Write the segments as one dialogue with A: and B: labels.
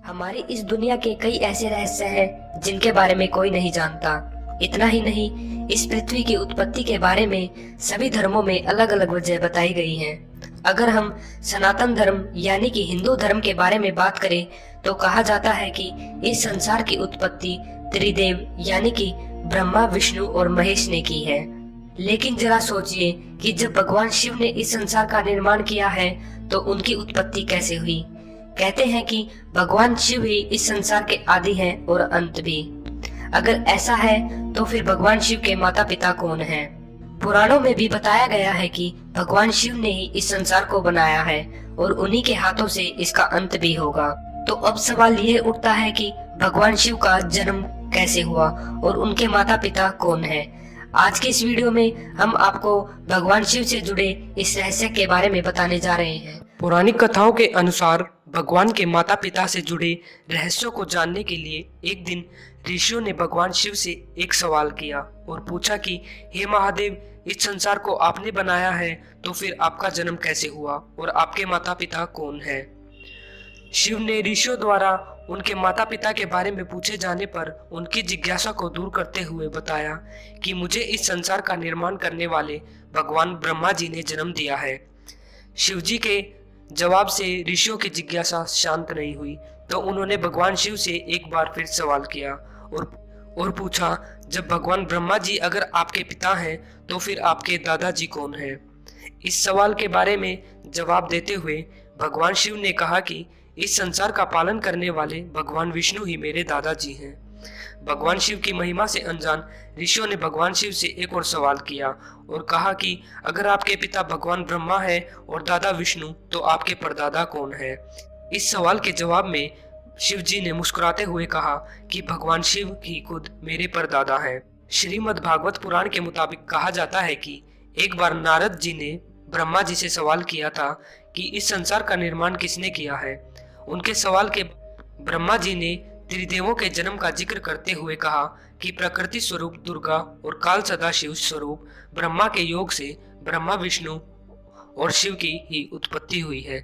A: हमारी इस दुनिया के कई ऐसे रहस्य हैं जिनके बारे में कोई नहीं जानता। इतना ही नहीं, इस पृथ्वी की उत्पत्ति के बारे में सभी धर्मों में अलग अलग वजह बताई गई हैं। अगर हम सनातन धर्म यानी कि हिंदू धर्म के बारे में बात करें तो कहा जाता है कि इस संसार की उत्पत्ति त्रिदेव यानी कि ब्रह्मा, विष्णु और महेश ने की है। लेकिन जरा सोचिए कि जब भगवान शिव ने इस संसार का निर्माण किया है तो उनकी उत्पत्ति कैसे हुई। कहते हैं कि भगवान शिव ही इस संसार के आदि हैं और अंत भी। अगर ऐसा है तो फिर भगवान शिव के माता पिता कौन हैं? पुराणों में भी बताया गया है कि भगवान शिव ने ही इस संसार को बनाया है और उन्हीं के हाथों से इसका अंत भी होगा। तो अब सवाल ये उठता है कि भगवान शिव का जन्म कैसे हुआ और उनके माता पिता कौन हैं? आज के इस वीडियो में हम आपको भगवान शिव से जुड़े इस रहस्य के बारे में बताने जा रहे हैं।
B: पौराणिक कथाओं के अनुसार भगवान के माता पिता से जुड़े रहस्यों को जानने के लिए एक दिन ऋषियों ने भगवान शिव से एक सवाल किया और पूछा कि हे महादेव, इस संसार को आपने बनाया है तो फिर आपका जन्म कैसे हुआ और आपके माता पिता कौन हैं? शिव ने ऋषियों द्वारा उनके माता पिता के बारे में पूछे जाने पर उनकी जिज्ञासा को दूर करते हुए बताया कि मुझे इस संसार का निर्माण करने वाले भगवान ब्रह्मा जी ने जन्म दिया है। शिव जी के जवाब से ऋषियों की जिज्ञासा शांत नहीं हुई, तो उन्होंने भगवान शिव से एक बार फिर सवाल किया और पूछा, जब भगवान ब्रह्मा जी अगर आपके पिता हैं तो फिर आपके दादाजी कौन हैं? इस सवाल के बारे में जवाब देते हुए भगवान शिव ने कहा कि इस संसार का पालन करने वाले भगवान विष्णु ही मेरे दादाजी हैं। भगवान शिव की महिमा से अनजान ऋषियों ने भगवान शिव से एक और सवाल किया और कहा कि अगर आपके पिता भगवान ब्रह्मा है और दादा विष्णु तो आपके परदादा कौन है? इस सवाल के जवाब में शिव जी ने मुस्कुराते हुए कहा कि भगवान शिव ही खुद मेरे परदादा हैं। श्रीमद् भागवत पुराण के मुताबिक कहा जाता है कि एक बार नारद जी ने ब्रह्मा जी से सवाल किया था कि इस संसार का निर्माण किसने किया है। उनके सवाल के ब्रह्मा जी ने त्रिदेवों के जन्म का जिक्र करते हुए कहा कि प्रकृति स्वरूप दुर्गा और काल सदाशिव स्वरूप ब्रह्मा के योग से ब्रह्मा, विष्णु और शिव की ही उत्पत्ति हुई है।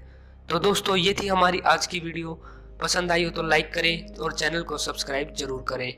B: तो दोस्तों, ये थी हमारी आज की वीडियो। पसंद आई हो तो लाइक करें और चैनल को सब्सक्राइब जरूर करें।